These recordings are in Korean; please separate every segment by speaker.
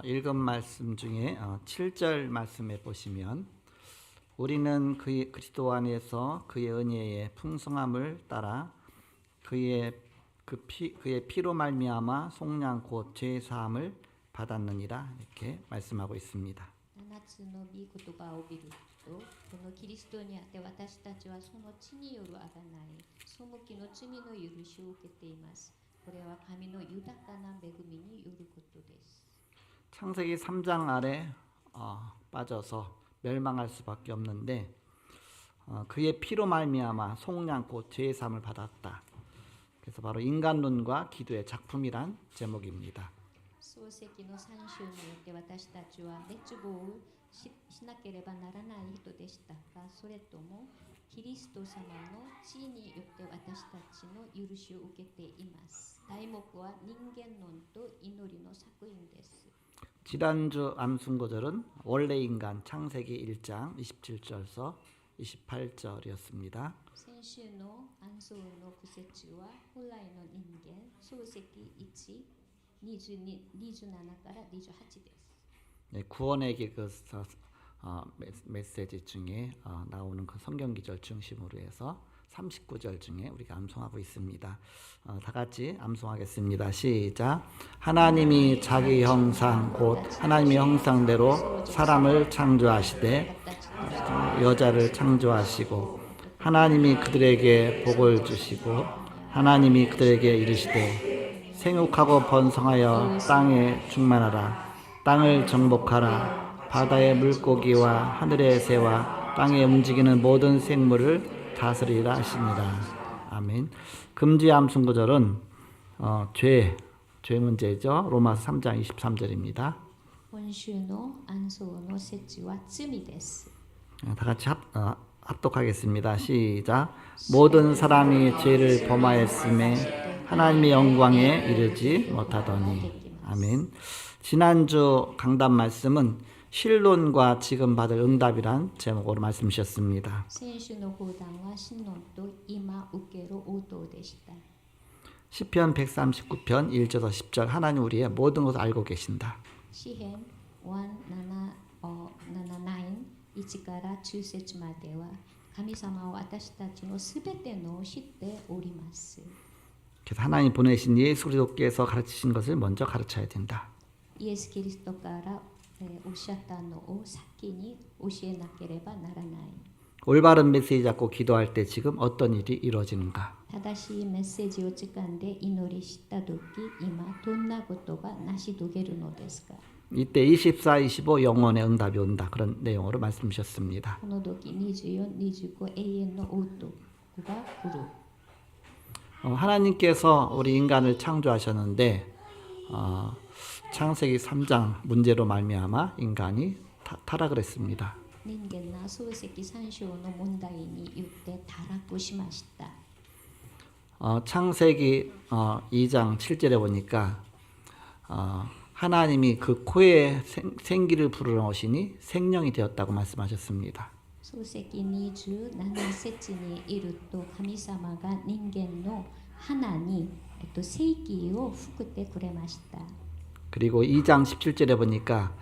Speaker 1: 읽은 말씀 중에 7절 말씀에 보시면 우리는 그리스도 안에서 그의 은혜의 풍성함을 따라 그의 피로 말미암아 속량 곧 죄 사함을 받았느니라 이렇게 말씀하고 있습니다.
Speaker 2: 7つの御言葉を見ると、このキリストにあって私たちはその血によるあがない、背きの罪の許しを受けています。これは神の豊かな恵みによることです。
Speaker 1: 창세기 3장 아래 빠져서 멸망할 수밖에 없는데 그의 피로 말미암아 속량 곧 죄의 사함을 받았다. 그래서 바로 인간론과 기도의 작품이란 제목입니다.
Speaker 2: 漱石の3章によって私たちは滅亡をしなければならない人でしたが、それともキリスト様の血によって私たちの許しを受けています。題目は人間論と祈りの作品です。
Speaker 1: 지난주 암순고절은 원래 인간 창세기 1장 27절에서 28절이었습니다.
Speaker 2: 先週の暗唱の句節は本来の人間漱石1 27から28です。
Speaker 1: 네, 구원의 기그에서 메시지 중에 나오는 그 성경 기절 중심으로 해서 39절 중에 우리가 암송하고 있습니다. 다 같이 암송하겠습니다. 시작. 하나님이 자기 형상 곧 하나님의 형상대로 사람을 창조하시되 여자를 창조하시고 하나님이 그들에게 복을 주시고 하나님이 그들에게 이르시되 생육하고 번성하여 땅에 충만하라. 땅을 정복하라. 바다의 물고기와 하늘의 새와 땅에 움직이는 모든 생물을 다스리라 하시니라. 아멘. 금지 암순구절은 죄 문제죠. 로마서 3장 23절입니다.
Speaker 2: 今週の暗唱の節は罪です。
Speaker 1: 다 같이 합독하겠습니다. 시작. 모든 사람이 죄를 범하였음에 하나님의 영광에 이르지 못하더니. 아멘. 지난주 강단 말씀은 신론과 지금 받을 응답이란 제목으로 말씀 주셨습니다.
Speaker 2: 先週の講談は真論と今受ける応答でした。
Speaker 1: 시편 139편 1절에서 10절 하나님 우리의 모든 것을 알고 계신다.
Speaker 2: 詩編179から10節までは神様は私たちのすべてのを知っております。
Speaker 1: 그래서 하나님 보내신 예수 그리스도께서 가르치신 것을 먼저 가르쳐야 된다.
Speaker 2: イエス・キリストからおっしゃったのを先に教えなければならない。
Speaker 1: 올바른 메시지 잡고 기도할 때 지금 어떤 일이 이루어지는가?
Speaker 2: 正しいメッセージを掴んで祈りしたとき、今どんなことが成し遂げるのですか?
Speaker 1: 이때 24, 25 영원의 응답이 온다. 그런 내용으로 말씀 주셨습니다.
Speaker 2: この時24、25永遠の応答が来る。
Speaker 1: 하나님께서 우리 인간을 창조하셨는데 창세기 3장 문제로 말미암아 인간이 타락을 했습니다.
Speaker 2: 人間が漱石3章の問題によって堕落しました。
Speaker 1: 창세기 2장 7절에 보니까 하나님이 그 코에 생기를 불어넣으시니 생명이 되었다고 말씀하셨습니다.
Speaker 2: 漱石27節にいると神様が人間の鼻に生気を吹くてくれました。
Speaker 1: 그리고 2장 17절에 보니까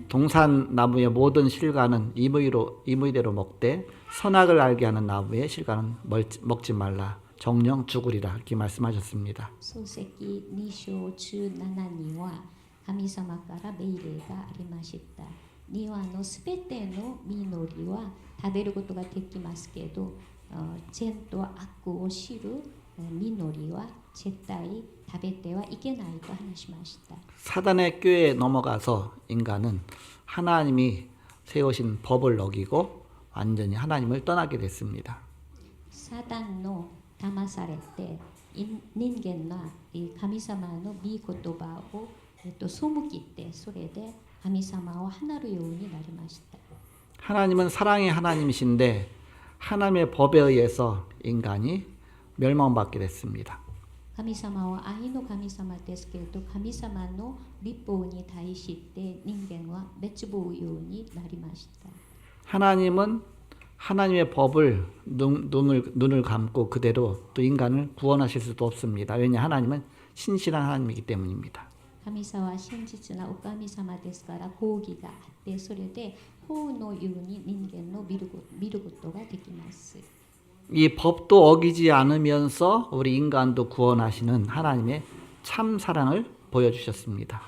Speaker 1: 동산 나무의 모든 실과는 임의대로 먹되 선악을 알게 하는 나무의 실과는 먹지 말라. 정령 죽으리라. 이렇게 말씀하셨습니다.
Speaker 2: 漱石2章17には神様から命令がありました。庭のすべての実りは食べることができますけど、善と悪を知る実りは絶対食べてはいけないと話しました。
Speaker 1: 사단의 꾀에 넘어가서 인간은 하나님이 세우신 법을 어기고 완전히 하나님을 떠나게 됐습니다.
Speaker 2: サタンの騙されて人間が神様の御言葉を背きてそれで神様を離るようになりました。
Speaker 1: 하나님은 사랑의 하나님이신데 하나님의 법에 의해서 인간이 멸망받게 됐습니다.
Speaker 2: 神様は愛の神様ですけれど、神様の立法に対して人間は滅亡ようになりました。
Speaker 1: 하나님은 하나님의 법을 눈을 감고 그대로 또 인간을 구원하실 수도 없습니다. 왜냐 하나님은 신실한 하나님이기 때문입니다.
Speaker 2: 神様は真実なお神様ですから公義があってそれで法のように人間を見ることができます。
Speaker 1: 이 법도 어기지 않으면서 우리 인간도 구원하시는 하나님의 참 사랑을 보여주셨습니다.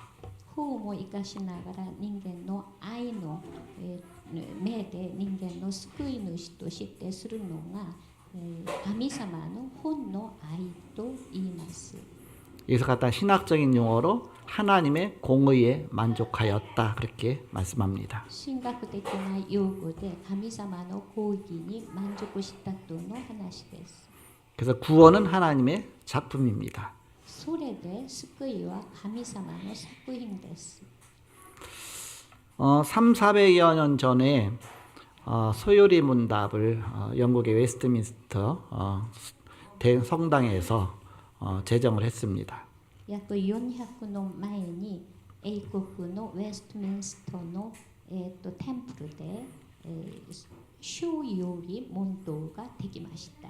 Speaker 2: 法も生かしながら人間の愛の目で人間の救い主としてするのが神様の本の愛と言います。
Speaker 1: 여기서 갖다 신학적인 용어로 하나님의 공의에 만족하였다 그렇게 말씀합니다.
Speaker 2: 神学的な用語で神様の公義に満足したとの話です。
Speaker 1: 그래서 구원은 하나님의 작품입니다.
Speaker 2: それで救いは神様の作品です。
Speaker 1: 3,400여 년 전에 소요리 문답을 영국의 웨스트민스터 대성당에서 제정을 했습니다.
Speaker 2: 約400の前に英国のウェストミンストの、テンプルで、修より問答ができました。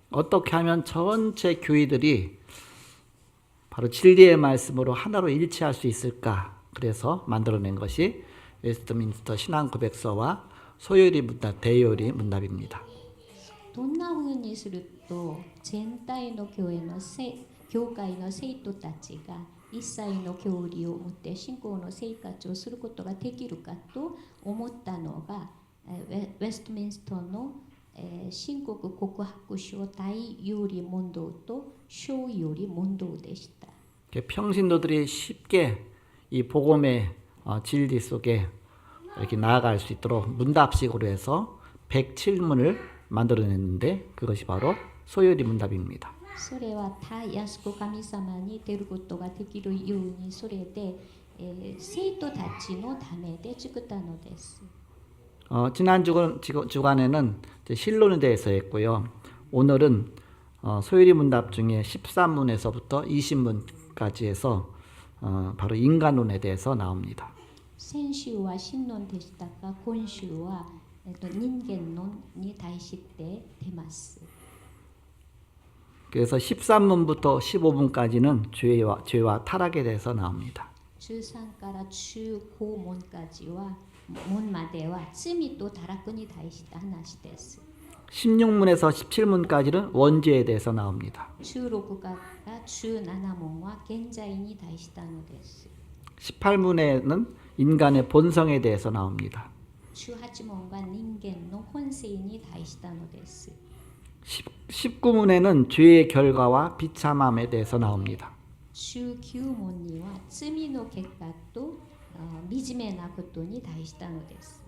Speaker 1: 어떻게 하면 전체 교회들이 바로 진리의 말씀으로 하나로 일치할 수 있을까? 그래서 만들어낸 것이 웨스트민스터 신앙 고백서와 소요리 문답, 대요리 문답입니다.
Speaker 2: どんな風にすると全体の教会の生徒たちが一切の教理を持って信仰の生活をすることができるかと思ったのがウェストミンストの新国告白書大有理問答と小有理問答でした。
Speaker 1: 평신도들이 쉽게 이 복음의 진리 속에 이렇게 나아갈 수 있도록 문답식으로 해서 107문을 만들어냈는데 그것이 바로 소요리 문답입니다.
Speaker 2: それはたやすく神様に出ることができるようにそれで、生徒たちのためで作ったのです。
Speaker 1: 지난 주간에는 실론에 대해서 했고요. 오늘은 소요리 문답 중에 13문에서부터 20문까지 해서 바로 인간론에 대해서 나옵니다.
Speaker 2: 先週は神論でしたが今週は、人間論に対して出ます。
Speaker 1: 그래서 13문부터 15문까지는 죄와 타락에 대해서 나옵니다.
Speaker 2: 13から15問까지は門までは罪と堕落に対した話です。
Speaker 1: 16문에서 17문까지는 원죄에 대해서 나옵니다.
Speaker 2: 16から17問は現在に対したのです。
Speaker 1: 18문에는 인간의 본성에 대해서 나옵니다.
Speaker 2: 18問は人間の本性に対したのです。
Speaker 1: 19문에는 죄의 결과와 비참함에 대해서 나옵니다.
Speaker 2: 19問には罪の結果と惨めなことに対したのです。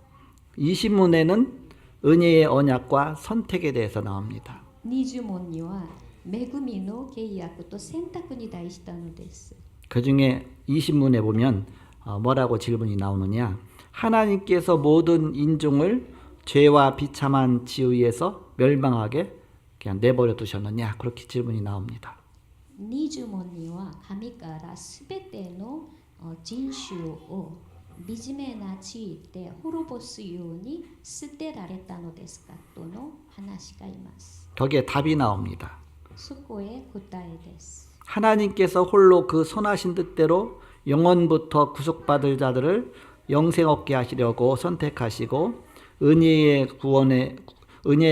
Speaker 1: 20문에는 은혜의 언약과 선택에 대해서 나옵니다.
Speaker 2: 20問には恵みの契約と選択に対したのです。
Speaker 1: 그 중에 20문에 보면 뭐라고 질문이 나오느냐? 하나님께서 모든 인종을 죄와 비참한 지위에서 멸망하게 그냥 내버려 두셨느냐? 그렇게 질문이 나옵니다.
Speaker 2: 20問には神からすべての人種を惨めな地位で滅ぼすように捨てられたのですかとの話がいます。
Speaker 1: 거기에 답이 나옵니다.
Speaker 2: そこへ答えです。
Speaker 1: 하나님께서 홀로 그 선하신 뜻대로 영원부터 구속받을 자들을 영생 얻게 하시려고 선택하시고 은혜의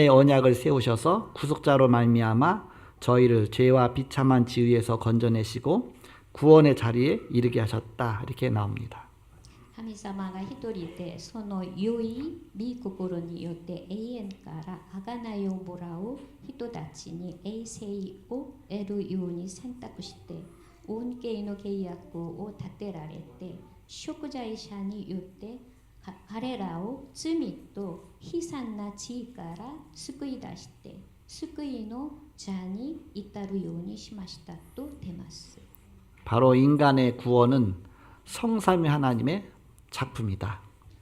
Speaker 1: 언약을 세우셔서 구속자로 말미암아 저희를 죄와 비참한 지위에서 건져내시고 구원의 자리에 이르게 하셨다. 이렇게 나옵니다.
Speaker 2: 神様が一人でその良い御心によって永遠から贖いをもらう人たちに永世を得るように選択して恩恵の契約を立てられて贖罪者によって彼らを罪と悲惨な地位から救い出して救いの座に至るようにしましたと出ます。
Speaker 1: 바로 인간의 구원은 성삼위 하나님의 작품이다.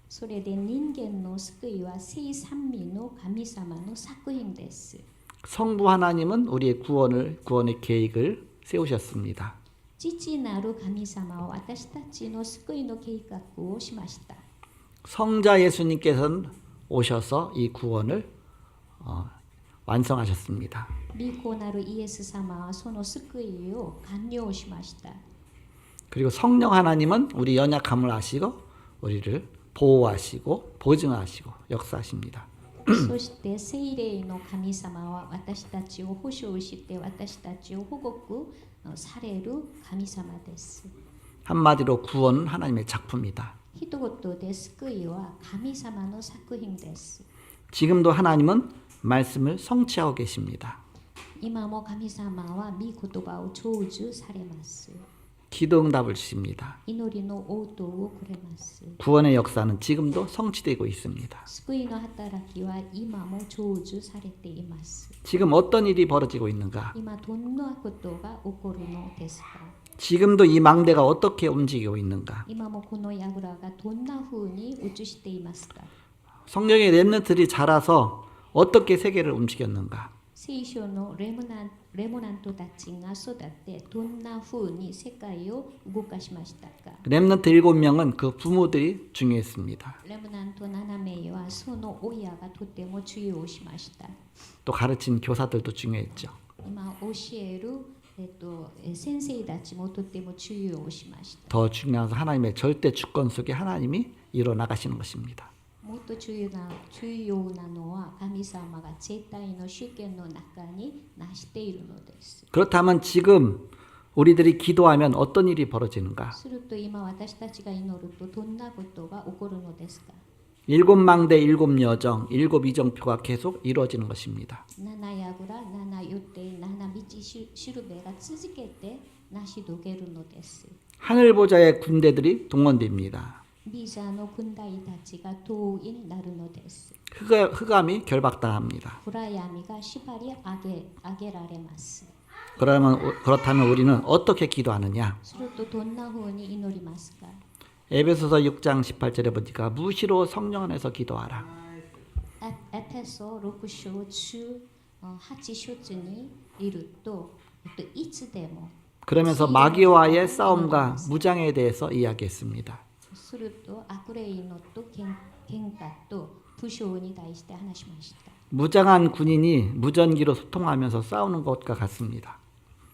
Speaker 2: それで人間の救いは聖三位の神様の作品です。
Speaker 1: 성부 하나님은 우리의 구원의 계획을 세우셨습니다.
Speaker 2: 父なる神様は私たちの救いの計画をしました。
Speaker 1: 성자 예수님께서는 오셔서 이 구원을 완성하셨습니다.
Speaker 2: 御子なるイエス様はその救いを完了しました。
Speaker 1: 그리고 성령 하나님은 우리 연약함을 아시고 우리를 보호하시고 보증하시고 역사하십니다.
Speaker 2: そして聖霊の神様は私たちを保証して私たちを保護される神様です。
Speaker 1: 한마디로 구원은 하나님의 작품이다.
Speaker 2: 一言で救いは神様の作品です。
Speaker 1: 지금도 하나님은 말씀을 성취하고 계십니다.
Speaker 2: 今も神様は御言葉を成就されます。
Speaker 1: 기도 응답을 주십니다.
Speaker 2: 祈りの応答をくれます。
Speaker 1: 구원의 역사는 지금도 성취되고 있습니다.
Speaker 2: 救いの働きは今も成就されています。
Speaker 1: 지금 어떤 일이 벌어지고 있는가?
Speaker 2: 今どんなことが起こるのですか？
Speaker 1: 지금도 이 망대가 어떻게 움직이고 있는가?
Speaker 2: 今もこの櫓がどんな風に映していますか？
Speaker 1: 성령의 렘넌트들이 자라서 어떻게 세계를 움직였는가?
Speaker 2: 聖書のレモナントたちが育ってどんな風に世界を動かしましたか？
Speaker 1: 렘넌트 7명은 그 부모들이 중요했습니다.
Speaker 2: レモナント7名はその親がとても重要しました。
Speaker 1: 또 가르친 교사들도 중요했죠.
Speaker 2: 今教える、先生たちもとても重要しました。
Speaker 1: 더 중요한 것은 하나님의 절대 주권 속에 하나님이 이뤄 나가시는 것입니다.
Speaker 2: もっと重要なのは神様が絶対の主権の中に成しているのです。
Speaker 1: 그렇다면 지금 우리들이 기도하면 어떤 일이 벌어지는가?
Speaker 2: すると今私たちが祈るとどんなことが起こるのですか？
Speaker 1: 일곱 망대, 일곱 여정, 일곱 이정표가 계속 이루어지는 것입니다.
Speaker 2: 7櫓、7予定、7道しるべが続けて成し遂げるのです。
Speaker 1: 하늘 보좌의 군대들이 동원됩니다.
Speaker 2: ビザの軍隊たちが党員になるのです。
Speaker 1: 흑암이 결박당합니다.
Speaker 2: 暗闇が縛り上げられます。
Speaker 1: 그렇다면 우리는 어떻게 기도하느냐?
Speaker 2: するとどんな風に祈りますか？
Speaker 1: 에베소서 6장 18절에 보니까 무시로 성령 안에서 기도하라.
Speaker 2: エペソ6章8節にいると、いつでも
Speaker 1: 그러면서 마귀와의 싸움과 무장에 대해서 이야기했습니다.
Speaker 2: すると悪霊のと喧嘩と不祥に対して話しました。
Speaker 1: 무장한 군인이 무전기로 소통하면서 싸우는 것과 같습니다.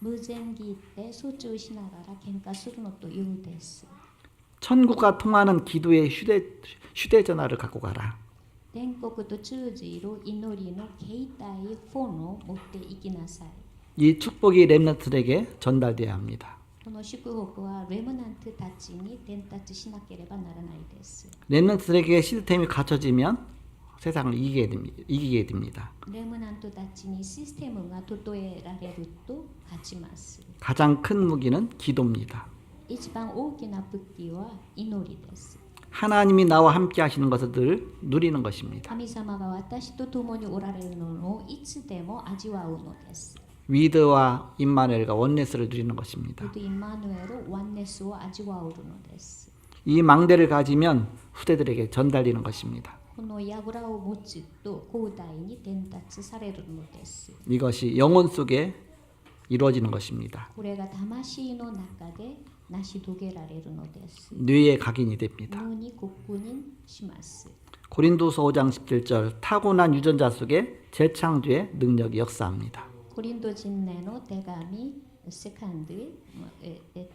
Speaker 2: 無前儀で訴訟しながら喧嘩するのというです。
Speaker 1: 천국과 통하는 기도의 휴대전화를 갖고 가라.
Speaker 2: 天国と通じる祈りの携帯フォンを持っていきなさい。
Speaker 1: 이 축복이 렘넌트에게 전달돼야 합니다.
Speaker 2: この祝福はレムナントたちに伝達しなければならないです。
Speaker 1: 렘넌트에게 시스템이 갖춰지면 세상을 이기게 됩니다.
Speaker 2: レムナントたちにシステムが整えられると勝ちます。
Speaker 1: 가장 큰 무기는 기도입니다.
Speaker 2: 一番大きな武器は祈りです。
Speaker 1: 하나님이 나와 함께 하시는 것을 늘 누리는 것입니다.
Speaker 2: 神様が私と共におられるのをいつでも味わうのです。
Speaker 1: 위드와 임마누엘과 원네스를 누리는 것입니다.
Speaker 2: イマヌエル、ワンネスを味わうのです。
Speaker 1: 이 망대를 가지면 후대들에게 전달되는 것입니다.
Speaker 2: この櫓を持つと後代に伝達されるのです。
Speaker 1: 이것이 영혼 속에 이루어지는 것입니다.
Speaker 2: これが魂の中で成し遂げられるのです。
Speaker 1: 뇌에 각인이 됩니다.
Speaker 2: 脳に刻印します。
Speaker 1: 고린도서 5장 17절 타고난 유전자 속에 재창조의 능력이 역사합니다.
Speaker 2: コリント人への手紙セカン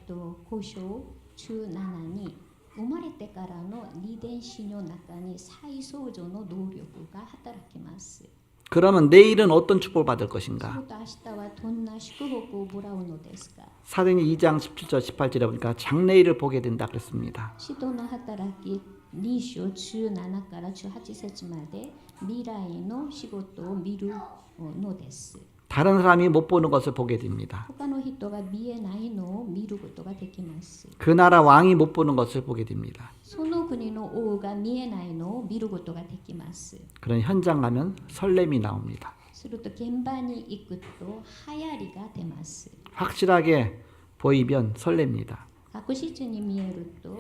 Speaker 2: ド交渉17に生まれてからの遺伝子の中に再創造の能力が働きます。
Speaker 1: 그러면 내일은 어떤 축복을 받을
Speaker 2: そ
Speaker 1: 것인가?
Speaker 2: のと明日はどんな祝福をもらうのですか？
Speaker 1: 사도행전 2장 17절 18절에 보니까 장래일을 보게 된다 그랬습니다.
Speaker 2: 使徒の働き2章17から18節まで未来の仕事を見るのです。
Speaker 1: 다른 사람이 못 보는 것을 보게 됩니다.
Speaker 2: 他の人が見えないのを見ることができます。
Speaker 1: 그 나라 왕이 못 보는 것을 보게 됩니다.
Speaker 2: その国の王が見えないのを見ることができます。
Speaker 1: 그런 현장 가면 설렘이 나옵니다.
Speaker 2: すると現場に行くと流行りが出ます。
Speaker 1: 확실하게 보이면 설렙니다.
Speaker 2: 確実に見えると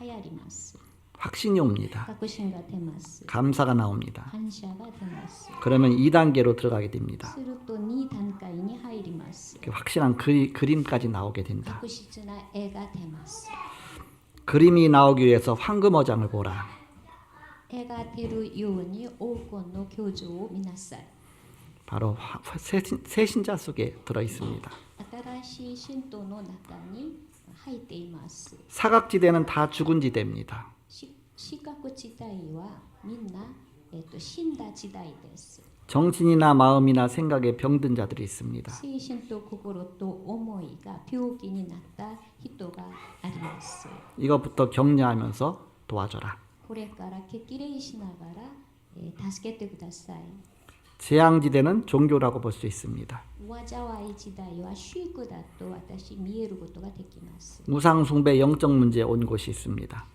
Speaker 2: 流行ります。
Speaker 1: 확신이 옵니다.
Speaker 2: 確信が出ます。
Speaker 1: 감사가 나옵니다.
Speaker 2: 感謝が出ます。
Speaker 1: 그러면 2단계로 들어가게 됩니다.
Speaker 2: すると2段階に入ります。
Speaker 1: 확실한 그림까지 나오게 된다.
Speaker 2: 確実な絵が出ます。
Speaker 1: 그림이 나오기 위해서 황금어장을 보라.
Speaker 2: 絵が出るように黄金の教条を見なさい。
Speaker 1: 바로 새신자 속에 들어 있습니다.
Speaker 2: 新しい神道の中に入っています。
Speaker 1: 사각지대는 다 죽은 지대입니다.
Speaker 2: 四角地帯はみんな、死んだ時代です。
Speaker 1: 정신이나 마음이나 생각에 병든 자들이 있습니다.
Speaker 2: 精神と心と思いが病気になった人があります。
Speaker 1: 이것부터 격려하면서 도와줘라.
Speaker 2: これから激励しながら、助けてください。
Speaker 1: 재앙지대는 종교라고 볼 수 있습니다.
Speaker 2: 災い時代は宗教だと私見えることができます。
Speaker 1: 우상숭배 영적 문제 온 곳이 있습니다.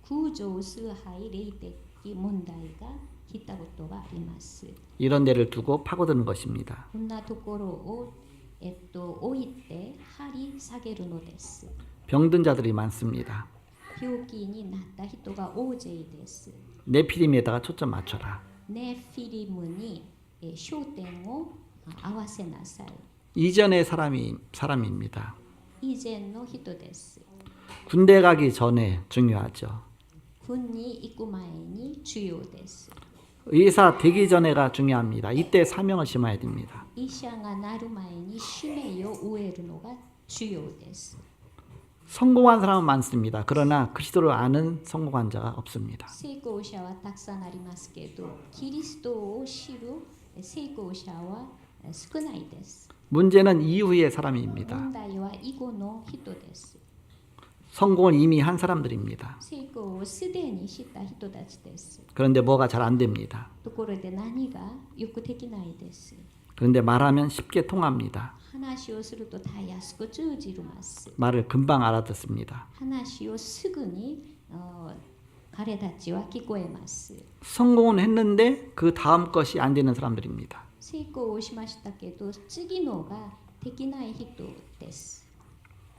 Speaker 2: 空上崇拝霊的問題が来たことがあります。
Speaker 1: 이런 데를 두고 파고드는 것입니다.
Speaker 2: こんなところを、置いて張り下げるのです。
Speaker 1: 병든 자들이 많습니다.
Speaker 2: 病気になった人が大勢です。
Speaker 1: 네피림에다가 초점 맞춰라.
Speaker 2: ネフィリムに、焦点を合わせなさい。
Speaker 1: 이전의 사람입니다.
Speaker 2: 以前の人です。
Speaker 1: 군대 가기 전에 중요하죠.
Speaker 2: 軍に行く前に重要です。
Speaker 1: 의사 되기 전에가 중요합니다. 이때 사명을 심어야 됩니다.
Speaker 2: 医者がなる前に使命を終えるのが重要です。
Speaker 1: 성공한 사람은 많습니다. 그러나 그리스도를 아는 성공한 자가 없습니다.
Speaker 2: 成功者はたくさんありますけど、キリストを知る成功者は少ないです。
Speaker 1: 문제는 이후의 사람입니다.
Speaker 2: 問題は以後の人です。
Speaker 1: 성공을 이미 한 사람들입니다.
Speaker 2: 成功をすでにした人たちです。
Speaker 1: 그런데 뭐가 잘 안 됩니다.
Speaker 2: ところで何がよくできないです。
Speaker 1: 그런데 말하면 쉽게 통합니다.
Speaker 2: 話をするとたやすく通じます。
Speaker 1: 말을 금방 알아듣습니다.
Speaker 2: 話をすぐに彼たちは聞こえます。
Speaker 1: 성공은 했는데 그 다음 것이 안 되는 사람들입니다.
Speaker 2: 成功をしましたけど次のができない人です。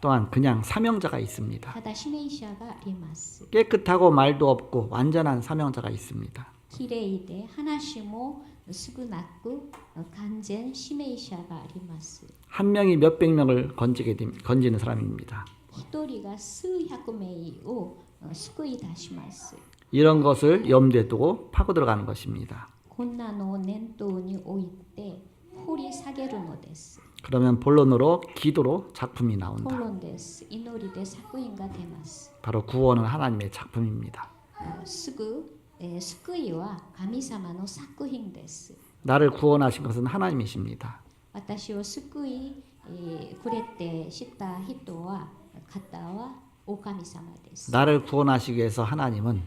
Speaker 1: 또한 그냥 사명자가 있습니다.
Speaker 2: ただ使命者があります。
Speaker 1: 깨끗하고 말도 없고 완전한 사명자가 있습니다.
Speaker 2: きれいで話も少なく完全使命者があります。
Speaker 1: 한 명이 몇백 명을 건지는 사람입니다.
Speaker 2: 一人が数百名を救い出します。
Speaker 1: 이런 것을 염두에 두고 파고 들어가는 것입니다.
Speaker 2: こんなのを念頭に置いて掘り下げるのです。
Speaker 1: 그러면 본론으로 기도로 작품이 나온다.
Speaker 2: 本論です。祈りで作品が出ます。
Speaker 1: 바로 구원은 하나님의 작품입니다.
Speaker 2: すぐ、救いは神様の作品です。
Speaker 1: 나를 구원하신 것은 하나님이십니다.
Speaker 2: 私を救い、くれてした人は方はお神様です。
Speaker 1: 나를 구원하시기 위해서 하나님은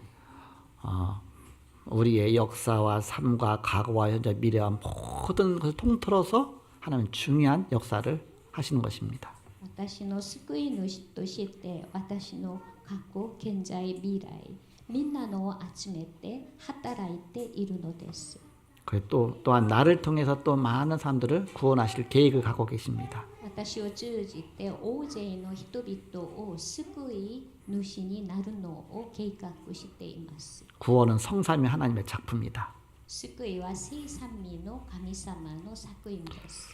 Speaker 1: 우리의 역사와 삶과 과거와 현재 미래와 모든 것을 통틀어서 하나님은 중요한 역사를 하시는 것입니다.
Speaker 2: 私の救い主として私の過去、現在、未来みんなのを集めて働いているのです。
Speaker 1: 또한 나를 통해서 또 많은 사람들을 구원하실 계획을 갖고 계십니다.
Speaker 2: 私を通じて大勢の人々を救い主になるのを計画しています。
Speaker 1: 구원은 성삼위 하나님의 작품이다.
Speaker 2: 救いは聖三位の神様の作品です。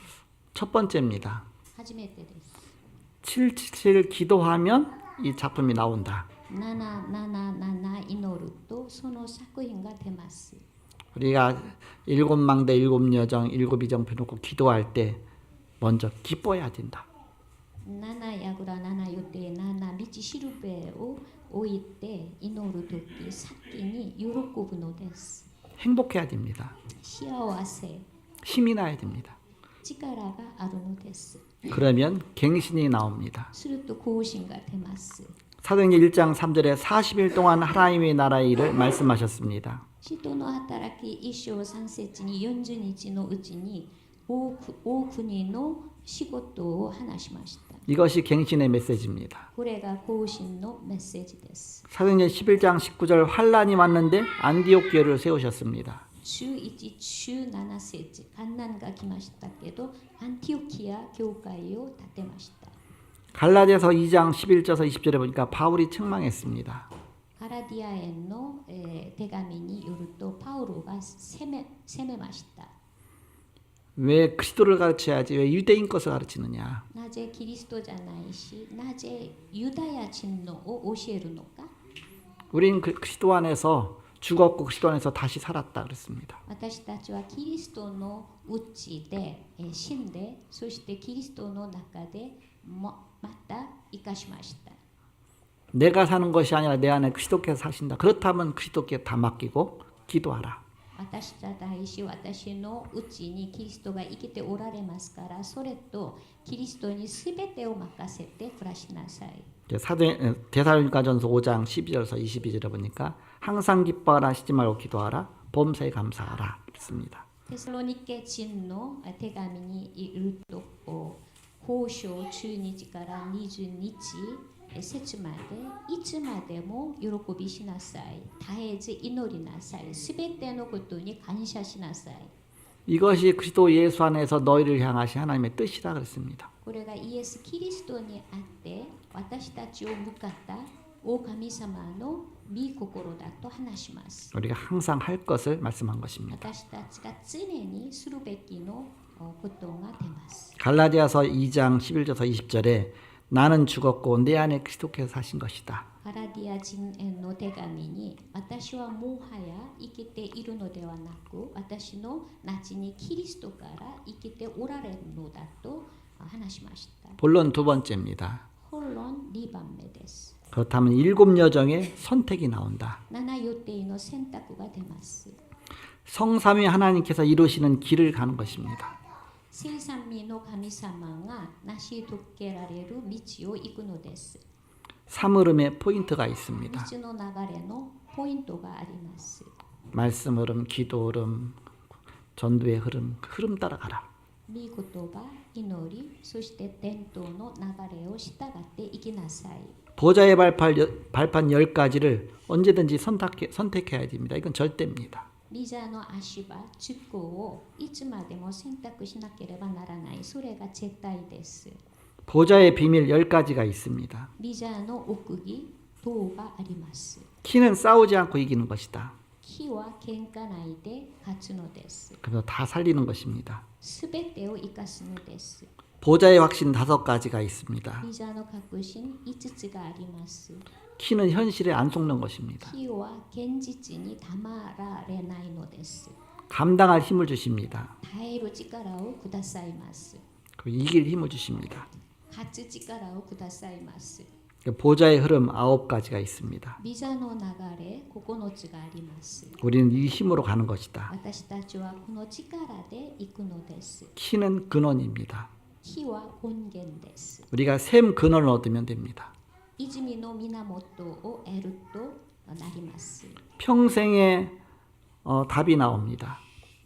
Speaker 1: 첫 번째입니다.
Speaker 2: 初めてです。
Speaker 1: 777 기도하면 이 작품이 나온다.
Speaker 2: 777祈るとその作品が出ます。
Speaker 1: 우리가 일곱 망대, 일곱 여정, 일곱 이정 펴놓고 기도할 때 먼저 기뻐해야 된다.
Speaker 2: 7やぐら7予定7道しるべを置いて祈るとき先に喜ぶのです。
Speaker 1: 행복해야 됩니다.
Speaker 2: 幸せ
Speaker 1: 힘이 나야 됩니다.
Speaker 2: 力があるのです。
Speaker 1: 그러면 갱신이 나옵니다.
Speaker 2: すると更新が出ます。
Speaker 1: 사도행전 1장 3절에 40일 동안 하나님의 나라의 일을 말씀하셨습니다.
Speaker 2: 使徒の働き1章3節に40日のうちに大国の仕事を話しました。
Speaker 1: 이것이 갱신의 메시지입니다.
Speaker 2: これが更新のメッセージです。
Speaker 1: 사도행전 11장 19절 환란이 왔는데 안디옥 교회를 세우셨습니다.
Speaker 2: 中1、中7節、患難が来ましたけど、アンティオキア教会を建てました。
Speaker 1: 갈라디아서 2장 11절에서 20절에 보니까 바울이 책망했습니다.
Speaker 2: ガラディアへの、手紙によるとパウロが責めました。
Speaker 1: 왜 그리스도를 가르쳐야지 왜 유대인 것을 가르치느냐.
Speaker 2: なぜキリストじゃないし、なぜユダヤ人のを教えるのか。
Speaker 1: 우린 그리스도 안에서 죽었고 그리스도 안에서 다시 살았다 그랬습니다.
Speaker 2: 私たちはキリストのうちで死んで、そしてキリストの中でまた生かしました。
Speaker 1: 내가 사는 것이 아니라 내 안에 그리스도께서 사신다. 그렇다면 그리스도께 다 맡기고 기도하라.
Speaker 2: 私じゃないし、私のうちにキリストが生きておられますから、それとキリストにすべてを任せて暮らしなさい。
Speaker 1: 데살로니가전서 5장 12절에서 22절에 보니까 항상 기뻐하라 하시지 말고 기도하라 범사에 감사하라 그랬습니다.
Speaker 2: テサロニケ人の手紙にいると、交渉中日から20日節までいつまでも喜びしなさい。絶えず祈りなさい。すべてのことに感謝しなさい。
Speaker 1: 이것이 그리스도 예수 안에서 너희를 향하신 하나님의 뜻이라 그랬습니다.
Speaker 2: これがイエス・キリストにあって私たちを向かった大神様の御心だと話します。
Speaker 1: 우리가 항상 할 것을 말씀한 것입니다.
Speaker 2: 私たちが常にするべきのことが出ます。
Speaker 1: 갈라디아서 2장 11절에서 20절에 나는 죽었고 내 안에 그리스도께서 사신 것이다.
Speaker 2: ガラディア人への手紙に私はもはや生きているのではなく私の後にキリストから生きておられるのだと話しました。
Speaker 1: 본론 두 번째입니다.
Speaker 2: 本論2番目です。
Speaker 1: 그렇다면 7여정의 선택이 나온다.
Speaker 2: 7予定の選択が出ます。
Speaker 1: 성삼위 하나님께서 이루시는 길을 가는 것입니다.
Speaker 2: 聖三位の神様が成し遂げられる道を行くのです。
Speaker 1: 3흐름의 포인트가 있습니다.
Speaker 2: 道の流れのポイントがあります。
Speaker 1: 말씀 흐름, 기도 흐름, 전도의 흐름, 그 흐름 따라가라.
Speaker 2: 御言葉、祈り、そして伝統の流れを従っていきなさい。
Speaker 1: 보좌의 발판 10가지를 언제든지 선택해야 됩니다. 이건 절대입니다.
Speaker 2: ビザの足場、実行をいつまでも選択しなければならない。それが絶対です。
Speaker 1: 보좌의 비밀 10가지가 있습니다.
Speaker 2: ビザの奥義、塔があります。
Speaker 1: 키는 싸우지 않고 이기는 것이다.
Speaker 2: 木は喧嘩ないで勝つのです。
Speaker 1: 그래서 다 살리는 것입니다.
Speaker 2: すべてを生かすのです。
Speaker 1: 보좌의 확신 5가지가 있습니다.
Speaker 2: ビザの確信5つがあります。
Speaker 1: 키는 현실에 안 속는 것입니다.
Speaker 2: 木は現実にたまられないのです。
Speaker 1: 감당할 힘을 주십니다.
Speaker 2: 耐える力をくださいます。
Speaker 1: 그리고 이길 힘을 주십니다.
Speaker 2: 勝つ力をくださいます。
Speaker 1: 보좌의 흐름 9가지가 있습니다.
Speaker 2: ビザの流れ9つがあります。
Speaker 1: 우리는 이 힘으로 가는 것이다.
Speaker 2: 私たちはこの力で行くのです。
Speaker 1: 키는 근원입니다.
Speaker 2: 木は根源です。
Speaker 1: 우리가 샘 근원을 얻으면 됩니다.
Speaker 2: 泉の源を得るとなります。
Speaker 1: 평생의 답이 나옵니다.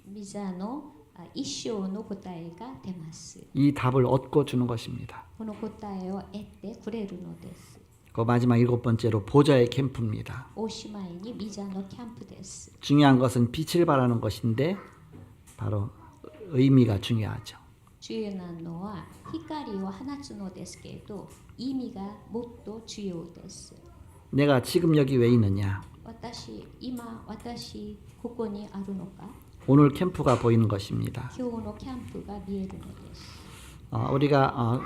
Speaker 2: ビザの一生の答えが出ます。
Speaker 1: 이 답을 얻고 주는 것입니다.
Speaker 2: この答えを得てくれるのです。
Speaker 1: 그 마지막 7번째로 보좌의 캠프입니다.
Speaker 2: おしまいにビザのキャンプです。
Speaker 1: 중요한 것은 빛을 발하는 것인데 바로 의미가 중요하죠.
Speaker 2: 重要なのは光を放つのですけど意味がもっと重要です。
Speaker 1: 내가 지금 여기 왜 있느냐?
Speaker 2: 今私ここにあるのか
Speaker 1: 오늘 캠프가 보이는 것입니다.
Speaker 2: 今日のキャンプが見えるのです。
Speaker 1: 우리가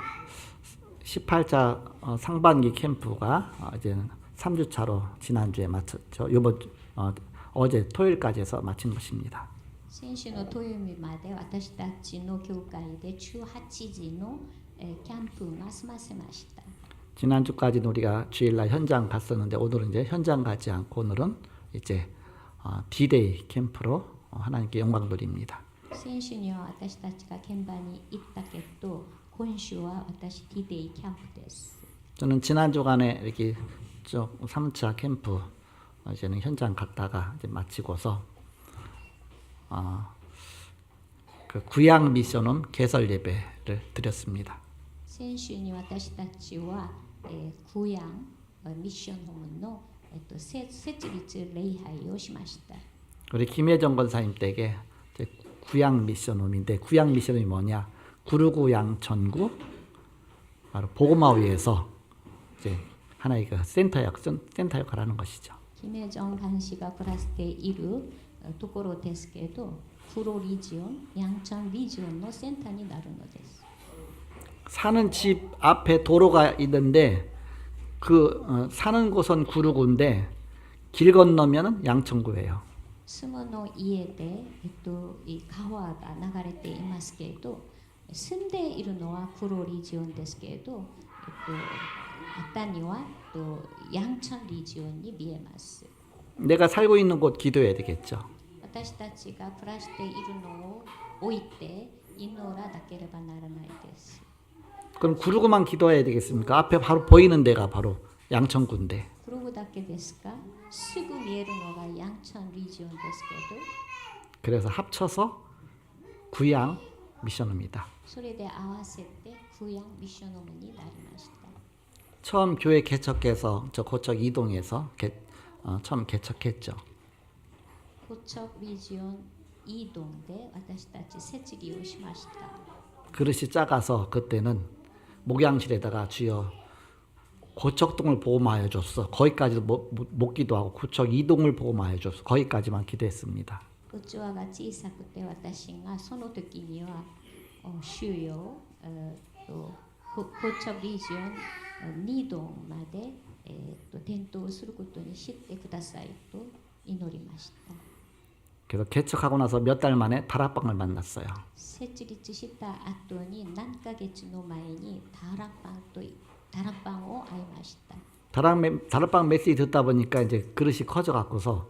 Speaker 1: 18차 상반기 캠프가 이제는 3주차로 지난주에 마쳤죠. 어제 토요일까지 해서 마친 것입니다.
Speaker 2: 先週の土曜日まで私たちの教会で18時のキャンプが済ませました。
Speaker 1: 지난주까지는 우리가 주일날 현장 갔었는데 오늘은 이제 현장 가지 않고 오늘은 이제 D-Day 캠프로 하나님께 영광 돌립니다.
Speaker 2: 先週には私たちが現場に行ったけど今週は私 D-Day キャンプです。
Speaker 1: 저는 지난 주간에 이렇게 3차 캠프 이제는 현장 갔다가 이제 마치고서 그 구약 미션홈 개설 예배를 드렸습니다.
Speaker 2: 先週に私たちは、クヤンミッションホームの、設立礼拝をしました。
Speaker 1: 우리 김혜정 권사님 댁에 구약 미션홈인데 구약 미션홈이 뭐냐? 구루구 양천구 바로 복음화위에서 이제 하나의 그 센터 역할을 하는 것이죠.
Speaker 2: キメジョン監視が暮らしているところですけど、クロリジオン、ヤンチャンリジオンのセンターになるのです。
Speaker 1: 사는 집 앞에 도로가 있는데 그 사는 곳은 구루구인데 길 건너면은 양천구예요.
Speaker 2: 住むの家で、川が流れていますけど、住んでいるのはクロリジオンですけど、頭にはヤンチョンリジオンに見えます。
Speaker 1: 내가 살고 있는 곳 기도해야 되겠죠.
Speaker 2: 私たちが暮らしているのを置いて祈らなければならないです。
Speaker 1: 그럼 구르고만 기도해야 되겠습니까? 앞에 바로 보이는 데가 바로 양천구인데.
Speaker 2: クログだけですか？すぐ見えるのがヤンチョンリジオンですけど、
Speaker 1: 그래서 합쳐서 구양 미션입니다.
Speaker 2: それで合わせてクヤンミッションになりました。
Speaker 1: 처음 교회 개척해서 저 고척 이동에서 처음 개척했죠.
Speaker 2: コチョリジオンイードンで私たち設立をしました。
Speaker 1: 그릇이 작아서 그때는 목양실에다가 주여 고척동을 보호하여 줬어. 거기까지도 못 기도하고 고척 이동을 보호하여 줬어. 거기까지만 기도했습니다.
Speaker 2: 器が小さくて私がその時には主よコチョリジオン2ドンまで点灯することにしてくださいと祈りました。
Speaker 1: 그래서 개척하고 나서 몇 달 만에 다락방을 만났어요.
Speaker 2: 設立した後に何ヶ月の前にタラパンを会いました。
Speaker 1: 다락방 메시지 듣다 보니까 이제 그릇이 커져 갖고서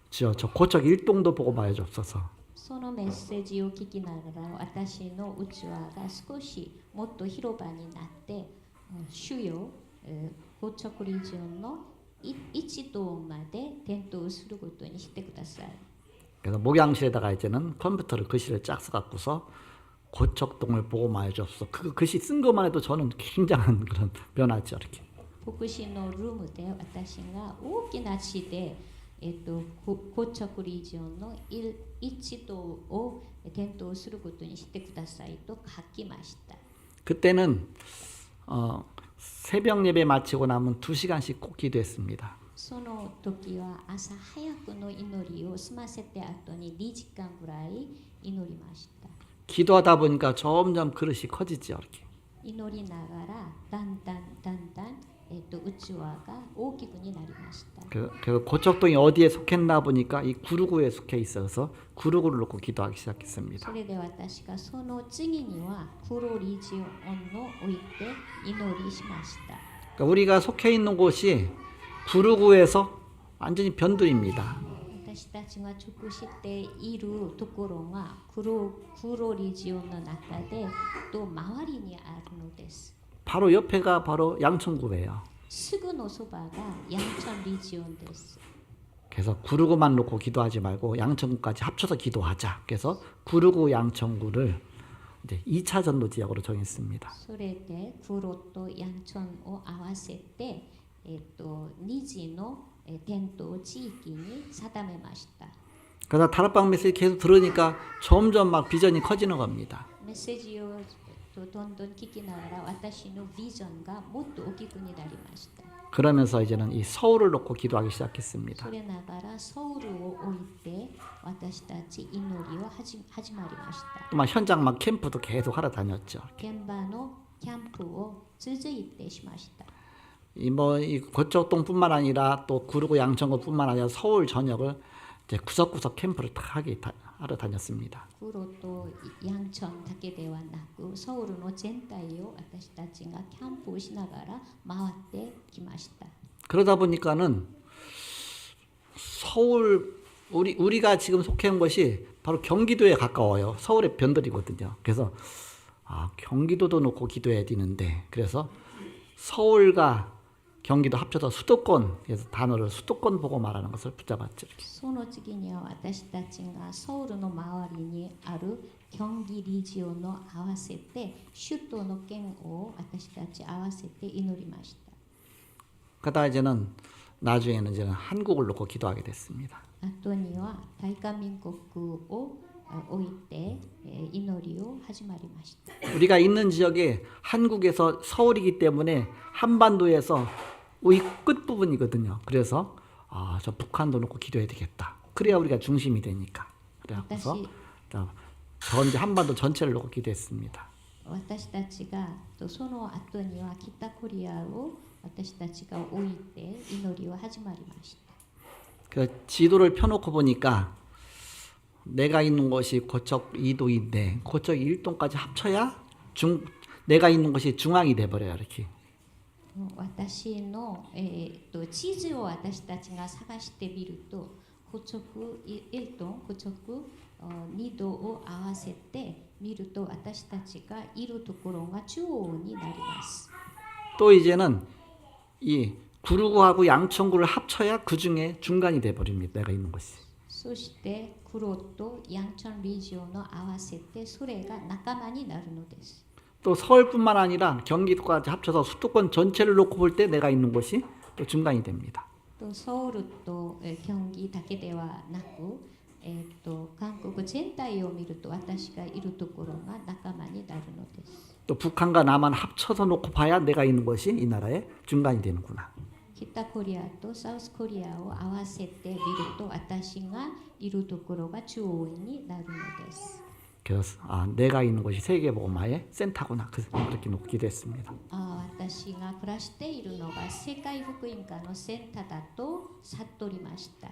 Speaker 1: 저 고척 일동도 보고 말해줬어서
Speaker 2: そのメッセージを聞きながら私の器が少しもっと広場になって主よコチョクリジオンの一棟まで点灯することにしてください。
Speaker 1: 그래서 목양실에다가 이제는 컴퓨터를 글씨를 쫙 써갖고서 고척동을 보고 말해줬어. 그 글씨 쓴 것만 해도 저는 굉장한 그런 변화죠. 이렇게.
Speaker 2: 牧師のルームで私が大きな字でコチョクリジオンの一棟を点灯することにしてくださいと書きました。
Speaker 1: 그때는 새벽 예배 마치고 나면 2시간씩 꼭 기도했습니다.
Speaker 2: その時は朝早くの祈りを済ませて後に2時間ぐらい祈りました。
Speaker 1: 기도하다 보니까 점점 그릇이 커지죠. 이렇게.
Speaker 2: 祈りながらだんだん器が大きくになりました。
Speaker 1: 그래서 고척동이 어디에 속했나 보니까 이 구루구에 속해 있어서 구루구를 놓고 기도하기 시작했습니다.
Speaker 2: それで私がその次にはクロリジオンを置いて祈りしました。
Speaker 1: 그러니까 우리가 속해 있는 곳이 구루구에서 완전히 변두입니다.
Speaker 2: 私たちが属しているところがクロリジオンの中でと周りにあるのです。
Speaker 1: 바로 옆에가 바로 양천구예요.
Speaker 2: すぐのそばがヤンチョンリジオンです。
Speaker 1: 그래서 구루구만 놓고 기도하지 말고 양천구까지 합쳐서 기도하자. 그래서 구루구 양천구를 이제 2차 전도 지역으로 정했습니다.
Speaker 2: それでクロとヤンチョンを合わせて2次の点灯地域に定めました。
Speaker 1: 그래서 다락방 메시지 계속 들으니까 점점 막 비전이 커지는 겁니다.
Speaker 2: メッセージをどんどん聞きながら私のビジョンがもっと大きくになりました。
Speaker 1: 그러면서 이제는 이 서울을 놓고 기도하기 시작했습니다.
Speaker 2: それながらソウルを置いて私たち祈りを始まりました。
Speaker 1: 또 막 현장 막 캠프도 계속 하러 다녔죠.
Speaker 2: 現場のキャンプを続いてしました。
Speaker 1: 이 고척동뿐만 아니라 또 구루구 양천구뿐만 아니라 서울 전역을 이제 구석구석 캠프를 하러 다녔습니다.
Speaker 2: クロとヤンチョンだけではなくソウルの全体を私たちがキャンプをしながら回ってきました。
Speaker 1: 그러다 보니까는 서울 우리가 지금 속해 있는 것이 바로 경기도에 가까워요. 서울의 변들이거든요. 그래서 경기도도 놓고 기도해야 되는데 그래서 서울과 경기도 합쳐서 수도권, 그래서 단어를 수도권 보고 말하는 것을 붙잡았죠.
Speaker 2: その次には私たちがソウルの周りにある경기リジオンの合わせて首都の県を私たち合わせて祈りました。
Speaker 1: 그러다 이제는 나중에는 이제는 한국을 놓고 기도하게 됐습니다.
Speaker 2: 後には大韓民国を置いて祈りを始まりました。
Speaker 1: 우리가 있는 지역이 한국에서 서울이기 때문에 한반도에서 이 끝부분이거든요. 그래서 저 북한도 놓고 기도해야 되겠다. 그래야 우리가 중심이 되니까. 그래서 이제 한반도 전체를 놓고 기도했습니다.
Speaker 2: 私たちがその後には北コリアを私たちが置いて祈りを始まりました。
Speaker 1: 그 지도를 펴놓고 보니까 내가 있는 곳이 고척 2도인데 고척 1동까지 합쳐야 내가 있는 곳이 중앙이 돼버려요. 이렇게.
Speaker 2: 私の、地図を私たちが探してみると補足1と補足2度を合わせて見ると私たちがいるところが中央になります。
Speaker 1: 또 이제는 이 구루구하고 양천구를 합쳐야 그 중에 중간이 돼 버립니다. 내가 있는 것이.
Speaker 2: そして黒とヤンチョンリジオンの合わせてそれが仲間になるのです。
Speaker 1: 또 서울뿐만 아니라 경기도까지 합쳐서 수도권 전체를 놓고 볼 때 내가 있는 곳이 또 중간이 됩니다.
Speaker 2: とソウルと京畿だけではなく、韓国全体を見ると私がいるところが仲間になるのです。
Speaker 1: 또 북한과 남한 합쳐서 놓고 봐야 내가 있는 것이 이 나라의 중간이 되는구나.
Speaker 2: 北コリアとサウスコリアを合わせてみると私がいるところが中央になるのです。
Speaker 1: 그래서 내가 있는 곳이 세계복음화의 센터구나 그렇게 놓기도 했습니다.
Speaker 2: 私が暮らしているのが世界福音化のセンターだと悟りました。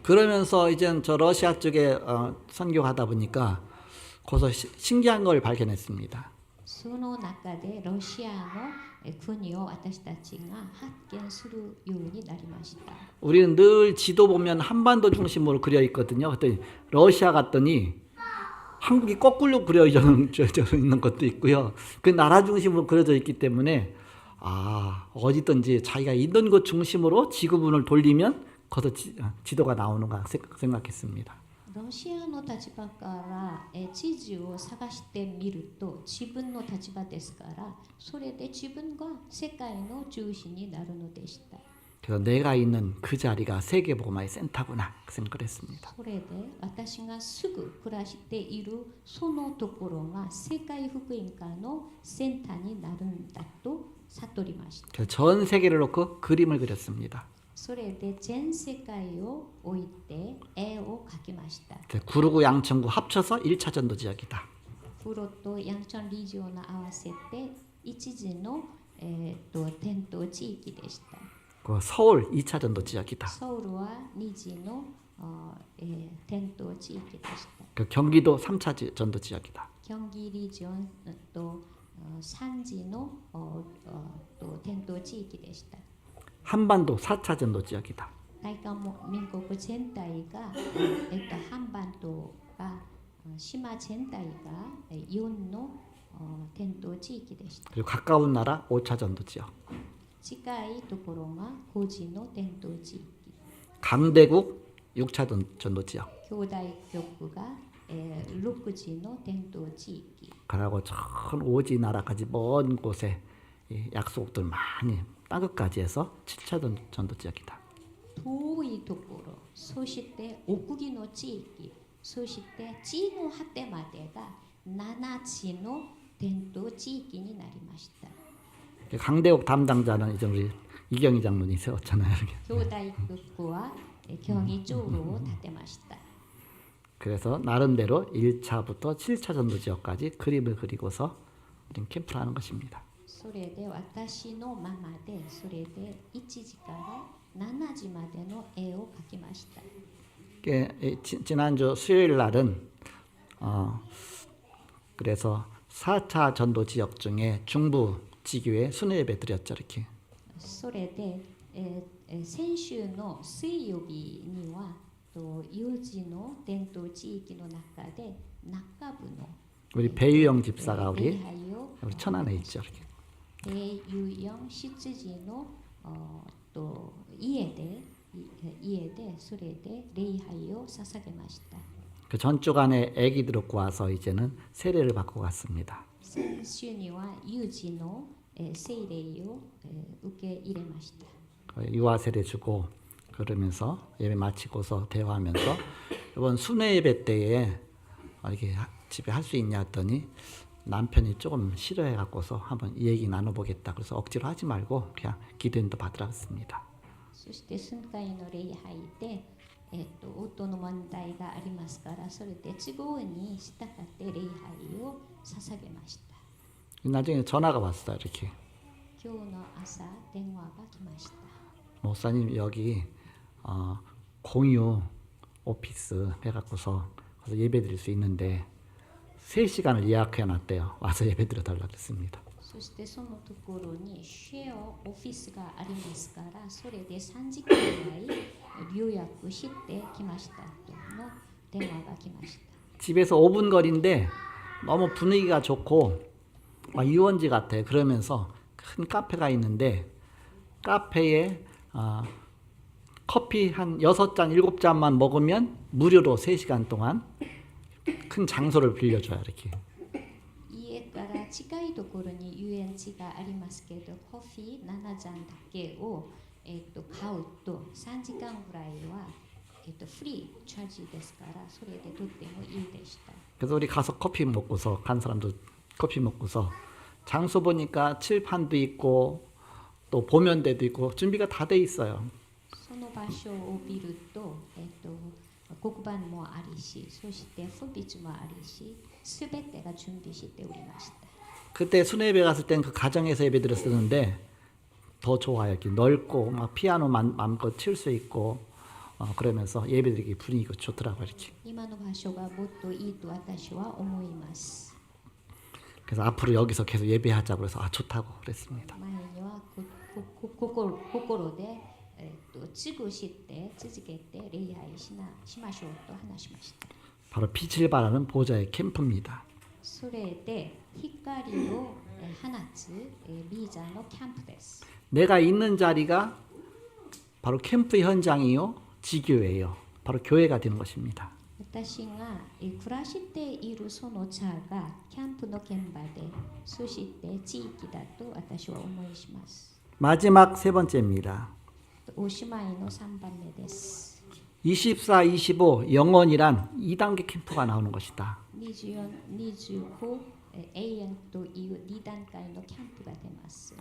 Speaker 1: 그러면서 이제 저 러시아 쪽에 선교하다 보니까 거기서 신기한 걸 발견했습니다.
Speaker 2: その中でロシアの国を私たちが発見するようになりました。
Speaker 1: 우리는 늘 지도 보면 한반도 중심으로 그려 있거든요. 그랬더니 러시아 갔더니 한국이 거꾸로 그려져 있는 것도 있고요. 그 나라 중심으로 그려져 있기 때문에 어디든지 자기가 있는 곳 중심으로 지구본을 돌리면 거기서 지도가 나오는가 생각했습니다.
Speaker 2: ロシアの立場から地図を探してみると自分の立場ですからそれで自分が世界の中心になるのでした。
Speaker 1: 그래서 내가 있는 그 자리가 세계복음화의 센터구나 생각을 했습니다.
Speaker 2: それで私がすぐ暮らしているそのところが世界福音化のセンターになるんだと悟りました。
Speaker 1: 그래서 전 세계를 놓고 그림을 그렸습니다.
Speaker 2: それで全世界を置いて絵を描きました。
Speaker 1: 구루구 양천구 합쳐서 1차 전도 지역이다.
Speaker 2: 黒とヤンチョンリジオンを合わせて一時の、伝統地域でした。
Speaker 1: 서울 2차 전도 지역이다.
Speaker 2: ソウルは二次の、伝統地域でした。
Speaker 1: 경기도 3차 전도 지역이다.
Speaker 2: キョンギリジョンと三次の伝統地域でした。
Speaker 1: 한반도 4차 전도 지역이다.
Speaker 2: 大韓民国全体が、半半島が島全体が4の伝統地域でした。
Speaker 1: 그리고 가까운 나라 5차 전도 지역.
Speaker 2: 近いところが5次の伝統地域。
Speaker 1: 강대국 6차 전도 지역.
Speaker 2: 兄弟局が、6次の伝統地域。
Speaker 1: 그러고 전 오지 나라까지 먼 곳에 약속들 많이 땅끝까지 해서 7차 전도 지역이다.
Speaker 2: 遠いところ、そして奥義の地域、そして地の果てまでが7地の伝統地域になりました。
Speaker 1: 강대국 담당자는 이제 우리 이경희 장로님이 세웠잖아요.
Speaker 2: 兄弟局は競技長路を立てました。
Speaker 1: 그래서 나름대로 1차부터 7차 전도 지역까지 그림을 그리고서 캠프를 하는 것입니다.
Speaker 2: それで私のままでそれで1時から7時までの絵を描きました。
Speaker 1: 지난주 수요일 날은 그래서 4차 전도 지역 중에 중부 지교에 순회 예배 드렸죠. 이렇게.
Speaker 2: それで、先週の水曜日には4時の伝統地域の中で中部の
Speaker 1: 우리 배유영 집사가 우리
Speaker 2: 礼拝を
Speaker 1: 천안에 있죠. 이렇게.
Speaker 2: 배유영執事の家でそれで礼拝を捧げました。
Speaker 1: 그 전주 안에 아기 들었고 와서 이제는 세례를 받고 갔습니다.
Speaker 2: 先週には有事の聖霊を受け入れました。
Speaker 1: 유아 세례 주고 그러면서 예배 마치고서 대화하면서 이번 순회 예배 때에 이렇게 집에 할 수 있냐 했더니 남편이 조금 싫어해 갖고서 한번 이 얘기 나눠보겠다. 그래서 억지로 하지 말고 그냥 기도인도 받으라 했습니다.
Speaker 2: そしてsun会の礼拝で、夫の問題がありますからそれで都合に従って礼拝を捧げました。
Speaker 1: 나중에 전화가 왔어요. 이렇게
Speaker 2: 今日の朝電話が来ました。
Speaker 1: 목사님 여기 공유 오피스 해갖고서 그래서 예배 드릴 수 있는데 3시간을 예약해 놨대요. 와서 예배 드려 달라고 했습니다.
Speaker 2: そしてそのところにシェアオフィスがありますから、それで3時間ぐらい予約してきましたとの電話が来ました。
Speaker 1: 집에서 5분 거리인데 너무 분위기가 좋고 유원지 같아. 그러면서 큰 카페가 있는데 카페에 커피 한 6잔, 7잔만 먹으면 무료로 3시간 동안 큰 장소를 빌려줘요. 이렇게.
Speaker 2: 家から近いところに遊園地がありますけど、コーヒー7잔だけを、買うと3時間ぐらいは、フリーチャージですから、それでとってもいいでした。
Speaker 1: 그래서 우리 가서 커피 먹고서 간 사람도 커피 먹고서 장소 보니까 칠판도 있고 또 보면대도 있고 준비가 다 돼 있어요.
Speaker 2: その場所を見ると、黒板もありし、そして不筆もありし、すべてが準備しておりました。
Speaker 1: 그때 순회예배 갔을 땐 그 가정에서 예배 드렸었는데 더 좋아요. 이렇게 넓고 막 피아노 마음껏 칠 수 있고 그러면서 예배드리기 분위기가 좋더라고요. 이렇게.
Speaker 2: 今の場所がもっといいと私は思います。
Speaker 1: 그래서 앞으로 여기서 계속 예배하자고 그래서 좋다고 그랬습니다.
Speaker 2: 前には心で、継ぐして続けて礼拝しましょうと話しました。
Speaker 1: 바로 빛을 발하는 보좌의 캠프입니다.
Speaker 2: それで光を放つビーザのキャンプです。
Speaker 1: 내가 있는 자리가 바로 캠프 현장이요, 지교예요. 바로 교회가 되는 것입니다.
Speaker 2: 私が暮らしているその茶がキャンプの現場で、そして地域だと私は思いします。
Speaker 1: 마지막 세 번째입니다.
Speaker 2: おしまいの3番目です。
Speaker 1: 24, 25 영원이란 2단계 캠프가 나오는 것이다.
Speaker 2: 24、25永遠という2段階のキャンプが出ます。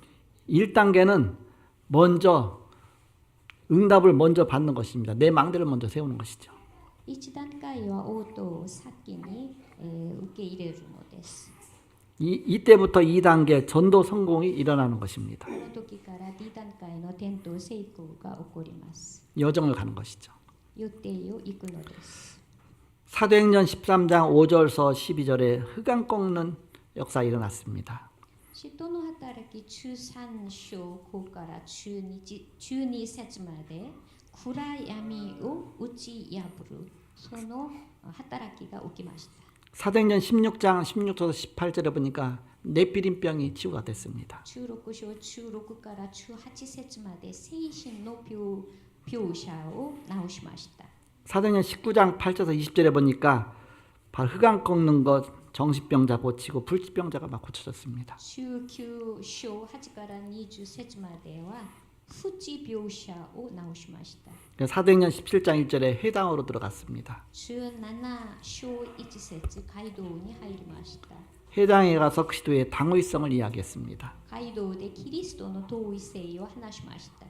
Speaker 1: 1단계는 먼저 응답을 먼저 받는 것입니다. 내 망대를 먼저 세우는 것이죠.
Speaker 2: 1段階は応答を先に、受け入れるのです。
Speaker 1: 이때부터 2단계 전도 성공이 일어나는 것입니다.
Speaker 2: この時から2段階の転倒成功が起こります。
Speaker 1: 여정을 가는 것이죠.
Speaker 2: 予定を行くのです。
Speaker 1: 사도행전 13장 5절서 12절에 흑암 꺾는 역사 일어났습니다.
Speaker 2: 使徒の働き13章から12節まで暗闇を打ち破るその働きが起きました。
Speaker 1: 사도행전 16장 16절에서 18절에 보니까 네피림병이 치유가 됐습니다.
Speaker 2: 16章16から18節まで精神の病者を治しました。
Speaker 1: 사도행전 19장 8절에서 20절에 보니까 바로 흑암 꺾는 것, 정신병자 고치고 불치병자가 막 고쳐졌습니다.
Speaker 2: 19章8から20節までは不治病者を治しました。
Speaker 1: 사도행전 17장 1절에 회당으로 들어갔습니다.
Speaker 2: 17章1節街道に入りました。
Speaker 1: 회당에 가서 그리스도의 당위성을 이야기했습니다.
Speaker 2: 街道でキリストの統一性を話しました。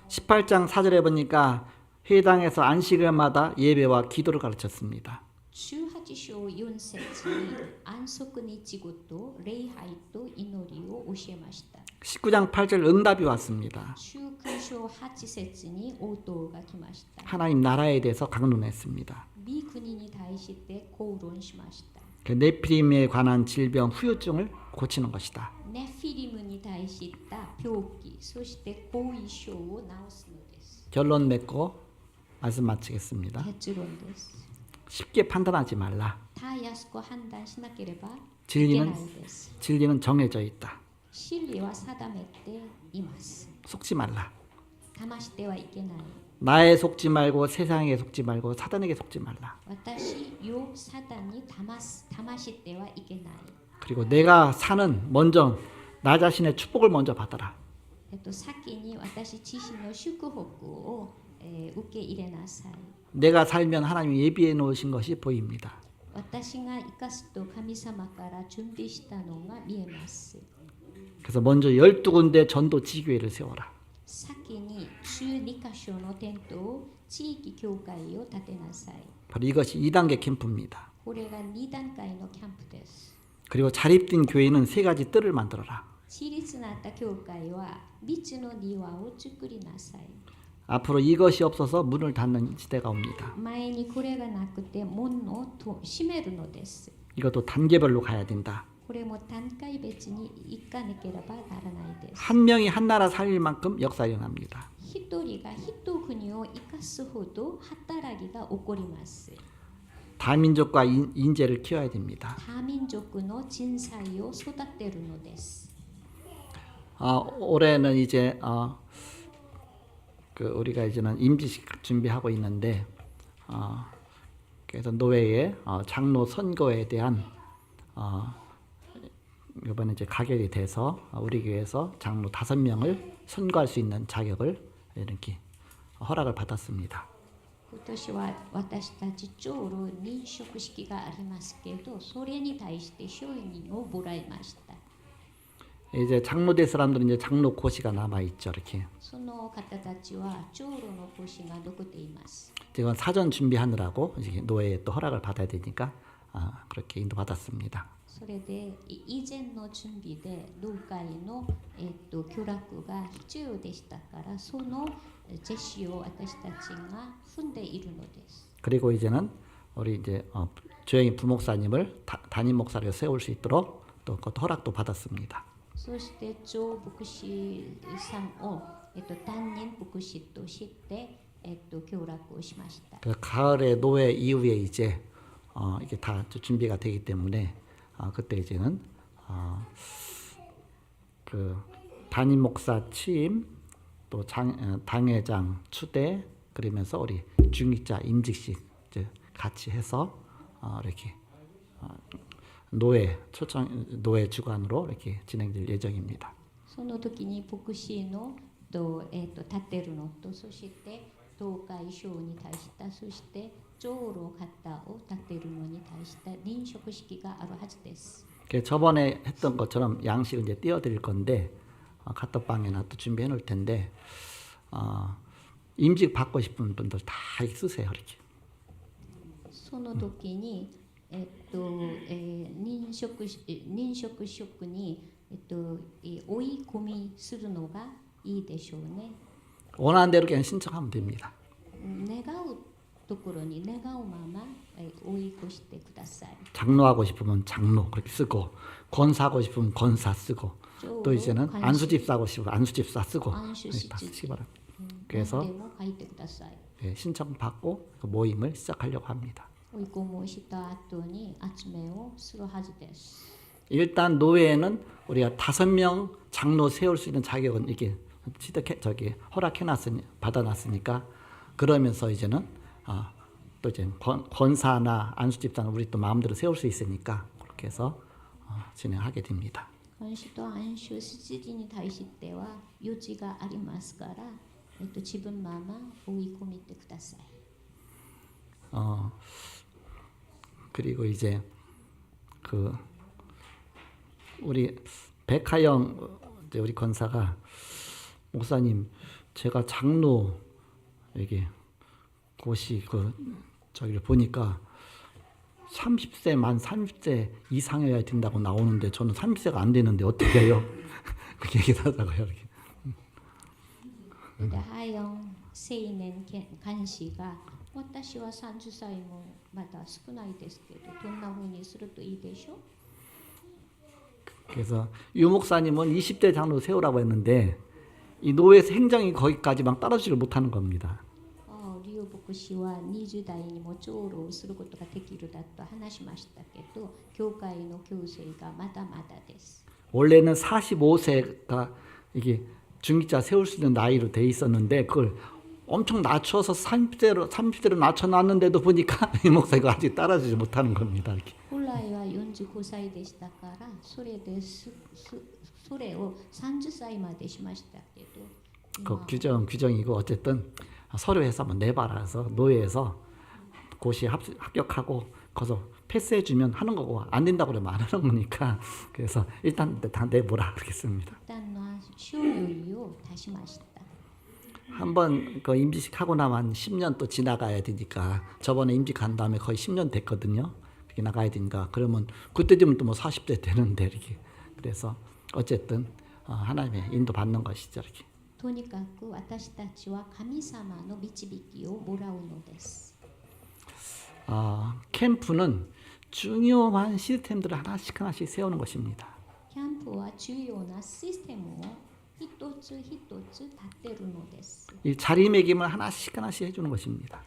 Speaker 1: 18장 4절에 보니까 회당에서 안식일마다 예배와 기도를 가르쳤습니다.
Speaker 2: 18章4節に安息日ごと礼拝と祈りを教えました。
Speaker 1: 19장 8절 응답이 왔습니다.
Speaker 2: 19章8節に応答が来ました。
Speaker 1: 하나님 나라에 대해서 강론했습니다.
Speaker 2: 御国に対して口論しました。
Speaker 1: 네피림에 관한 질병 후유증을 고치는 것이다.
Speaker 2: ネフィリムに対した病気、そして後遺症を治すのです。
Speaker 1: 결론 맺고 말씀 마치겠습니다.
Speaker 2: 結論です。
Speaker 1: 쉽게 판단하지 말라.
Speaker 2: たやすく判断しなければいけ
Speaker 1: 진리는
Speaker 2: ないです。
Speaker 1: 진리는 정해져 있다.
Speaker 2: 真理は定めています。
Speaker 1: 속지 말라.
Speaker 2: 騙してはいけない。
Speaker 1: 나에 속지 말고 세상에 속지 말고 사단에게 속지 말라.
Speaker 2: 私をサタンに騙してはいけない。
Speaker 1: 그리고 내가 사는 먼저 나 자신의 축복을 먼저 받아라.
Speaker 2: 先に私自身の祝福を、受け入れなさい。
Speaker 1: 내가 살면 하나님이 예비해 놓으신 것이 보입니다.
Speaker 2: 私が生かすと神様から準備したのが見えます。
Speaker 1: 그래서 먼저 12군데 전도 지교회를 세워라.
Speaker 2: 先に12カ所のテントを地域教会を建てなさい。
Speaker 1: 바로 이것이 2단계 캠프입니다.
Speaker 2: これが2段階のキャンプです。
Speaker 1: 그리고 자립된 교회는 3가지 뜰을 만들어라.
Speaker 2: 私立なった教会は3つの庭を作りなさい。
Speaker 1: 앞으로 이것이 없어서 문을 닫는 시대가 옵니다.
Speaker 2: 前にこれがなくて門を閉めるのです。
Speaker 1: 이것도 단계별로 가야 된다.
Speaker 2: ここれも段階別に行かなければならないです。
Speaker 1: 한 명이 한 나라 살릴 만큼 역사 일어납니다.
Speaker 2: 一人が一国を生かすほど働きが起こります。
Speaker 1: 다민족과 인재를 키워야 됩니다.
Speaker 2: 多民族の人材を育てるのです。
Speaker 1: 올해는 이제 우리가 이제는 임직식 준비하고 있는데 그래서 노회의 장로 선거에 대한 이번에 이제 가결이 돼서 우리 교회에서 장로 5명을 선거할 수 있는 자격을 이렇게 허락을 받았습니다.
Speaker 2: 今年は私たち長老認職式がありますけど、それに対して承認をもらいました。
Speaker 1: 이제 장로 될 사람들은 이제 장로 고시가 남아 있죠. 이렇게.
Speaker 2: その方たちは長老の講師が残っています。
Speaker 1: 제가 사전 준비하느라고 이제 노예에 또 허락을 받아야 되니까 그렇게 인도받았습니다.
Speaker 2: それで以前の準備で同会の、許諾が必要でしたから、そのジェシを私たちが踏んでいるのです。
Speaker 1: 그리고 이제는 우리 이제 조영희 부목사님을 담임 목사로 세울 수 있도록 또 그것도 허락도 받았습니다.
Speaker 2: そして長牧師さんを、担任牧師として、協力をしました。
Speaker 1: 그 가을에 노예 이후에 이제 이게 다 준비가 되기 때문에 그때 이제는 그 담임 목사 취임 또 당회장 추대 그러면서 우리 중직자 임직식 이제 같이 해서 이렇게 노예 주관으로 이렇게 진행될 예정입니다.
Speaker 2: その時に牧師の立てるのと、そして同会長に対した、そして長老方を立てるのに対した認職式があるはずです。
Speaker 1: 저번에 했던 것처럼 양식을 이제 띄워드릴 건데 카톡방에나 또 준비해 놓을 텐데 임직 받고 싶은 분들 다 쓰세요. 이렇게.
Speaker 2: その時に、認職職に、追い込みするのがいいでしょうね。
Speaker 1: 원하는 대로 그냥 신청하면 됩니다.
Speaker 2: 願うところに願うまま追い越してください。
Speaker 1: 장로하고 싶으면 장로 그렇게 쓰고 권사하고 싶으면 권사 쓰고 또 이제는 안수집사 하고 싶으면 안수집사 쓰고 다 쓰시기 바랍니다. 그래서 신청 받고 그 모임을 시작하려고 합니다.
Speaker 2: 追い込みをした後に集めをするはずです。
Speaker 1: 일단 노회에는 우리가 5명 장로 세울 수 있는 자격은 이게 받아놨으니까 그러면서 이제는 또 이제 권사나 안수집사는 우리 또 마음대로 세울 수 있으니까 그렇게 해서 진행하게 됩니다.
Speaker 2: 監視と安守執事に対しては余地がありますから、自分まま追い込みてください。
Speaker 1: 그리고 이제 그 우리 백하영 이제 우리 권사가 목사님 제가 장로 이게 고시 저기를 보니까 30세 만 30세 이상이어야 된다고 나오는데 저는 30세가 안 되는데 어떻게 해요? 그렇게 얘기하더라고요. 이렇게.
Speaker 2: でハヨン青年監視が私は30歳もまだ少ないですけど、どんなふうにするといいでしょう？
Speaker 1: 그래서 유 목사님은 20대 장로 세우라고 했는데 이 노예에서 행정이 거기까지 막 따라주지를 못하는 겁니다.
Speaker 2: リオ牧師は20代にも長老をすることができるだと話しましたけど、教会の強制がまだまだです。
Speaker 1: 원래는 45세가 이게 중직자 세울 수 있는 나이로 돼 있었는데 그걸 엄청 낮춰서 30대로 낮춰놨는데도 보니까 이 목사가 아직 따라주지 못하는 겁니다. 이렇게.
Speaker 2: 本来は45歳でしたから、それを30歳までしましたけど、
Speaker 1: 그 규정이고 어쨌든 서류에서 한번 내봐라 해서 노예에서 고시 합격하고 거기서 패스해주면 하는 거고 안 된다고 그러면 안 하는 거니까 그래서 일단 다 내보라 그러겠습니다. 한번 그 임직식 하고 나면 10년 또 지나가야 되니까 저번에 임직한 다음에 거의 10년 됐거든요. 그렇게 나가야 되니까 그러면 그때 되면 또 뭐 40대 되는데 이렇게 그래서 어쨌든 하나님의 인도 받는 것이죠 이렇게.
Speaker 2: とにかく私たちは神様の導きをもらうのです。
Speaker 1: 캠프는 중요한 시스템들을 하나씩 하나씩 세우는 것입니다.
Speaker 2: キャンプは重要なシステムを一つ一つ立てるのです。
Speaker 1: 이 자리매김을 하나씩 하나씩 해주는 것입니다.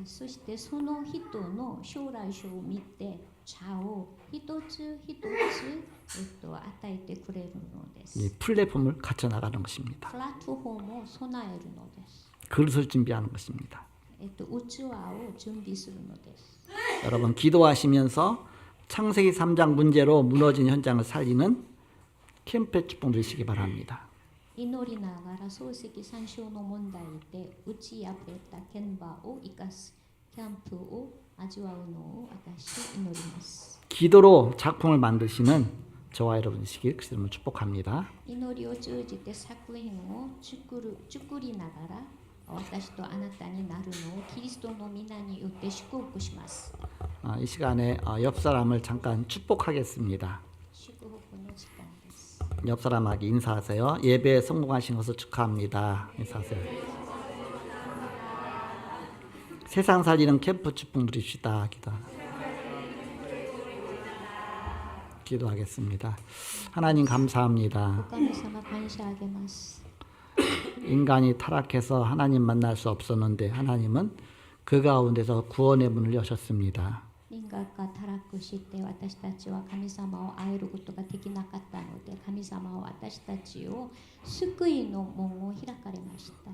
Speaker 2: そしてその人の将来書を見て茶を一つ一つ、与えてくれるのです。
Speaker 1: 이 플랫폼을 갖춰 나가는 것입니다.
Speaker 2: プラットフォームを備えるのです。
Speaker 1: 그릇을 준비하는 것입니다.
Speaker 2: 器を準備するのです。
Speaker 1: 여러분 기도하시면서 창세기 3장 문제로 무너진 현장을 살리는 캠프의 축복 누리시기 바랍니다.
Speaker 2: 祈りながら漱石参照の問題で打ち破った現場を生かすキャンプを味わうのを私祈ります。
Speaker 1: 기도로 작품을 만드시는 저와 여러분이시길 그 이름으로 축복합니다.
Speaker 2: 祈りを通じて作品を作りながら私とあなたになるのをキリストの皆によって祝福します。
Speaker 1: 이 시간에 옆 사람을 잠깐 축복하겠습니다.
Speaker 2: 祝福の時間です。
Speaker 1: 옆 사람에게 인사하세요. 예배에 성공하신 것을 축하합니다. 인사하세요. 세상 살리는 캠프 축복 누립시다. 기도하겠습니다. 하나님 감사합니다.
Speaker 2: 神様感謝あげます。
Speaker 1: 인간이 타락해서 하나님 만날 수 없었는데 하나님은 그 가운데서 구원의 문을 여셨습니다.
Speaker 2: 人間が堕落して私たちは神様を会えることができなかったので神様は私たちを救いの門を開かれました。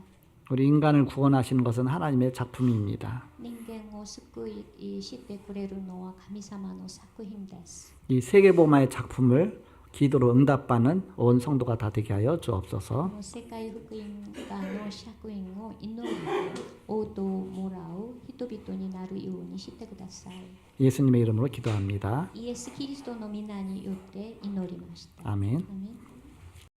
Speaker 1: 우리 인간을 구원하시는 것은 하나님의 작품입니다.
Speaker 2: 人間を救いしてくれるのは神様の作品です。
Speaker 1: 이 세계복음화의 작품을 기도로 응답받는 온 성도가 다 되게 하여 주옵소서.
Speaker 2: 世界福音化の作品を祈り応答をもらう人々になるようにしてください。
Speaker 1: 예수님의 이름으로 기도합니다.
Speaker 2: イエス・キリストの皆によって祈りました。
Speaker 1: 아멘.
Speaker 2: アーメン。